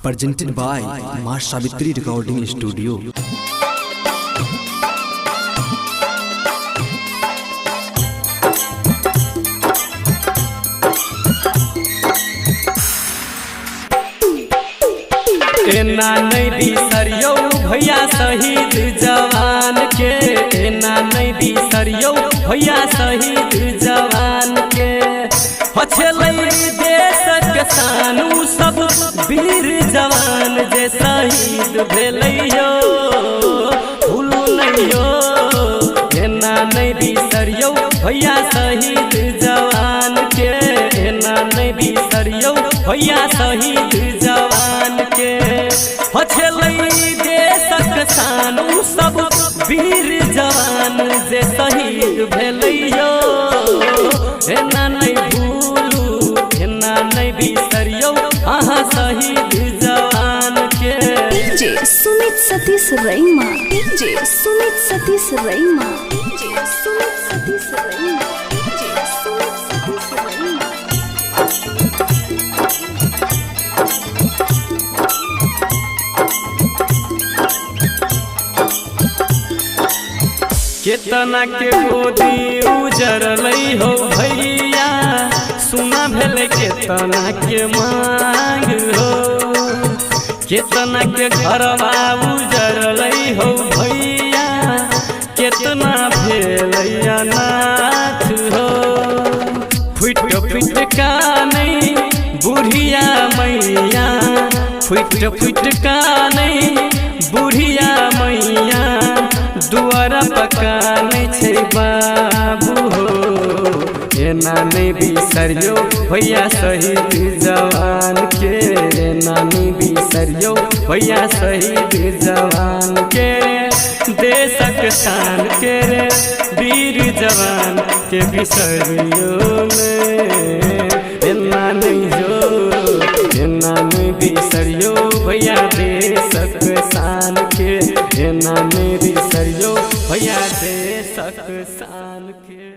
presented by Ma Savitri Recording Studio. एना नहीं बिसरियो भैया शहीद जवान के, एना नहीं बिसरियो भैया शहीद जवान के। देश के शान सब वीर जवान जे शहीद भेलैयो भूलू नहियो। एना नहीं बिसरियो भैया शहीद जवान के, एना नहीं बिसरियो भैया शहीद जवान के। देशक शान सब वीर जवान जे शहीद भेलैयो। एना नहीं भूलू एना नहीं बिसरियो अहाँ शहीद जवान के। DJ Sumit Satish रैमा, DJ Sumit Satish रैमा, DJ Sumit Satish रैमा, DJ Sumit Satish रैमा। केतना के गोदी उजरलै हो भैया, सुना भेले केतना के मांग हो। केतना के घरवा उजरलै हो भैया, केतना भेलै अनाथ हो। फुट फुट का नहीं बुढ़िया मैया, फुट फुट का नहीं बुढ़िया मैया, दुआरा पका नहीं छे बाबू हो। एना नहीं बिसरियो भैया शहीद जवान के, एना नहीं बिसरियो भैया शहीद जवान के। देशक शान के रे वीर जवान के बिसरियो ने। एना नहीं जो एना नहीं बिसरियो भैया देशक शान के, एना नहीं बिसरियो भैया देशक शान के।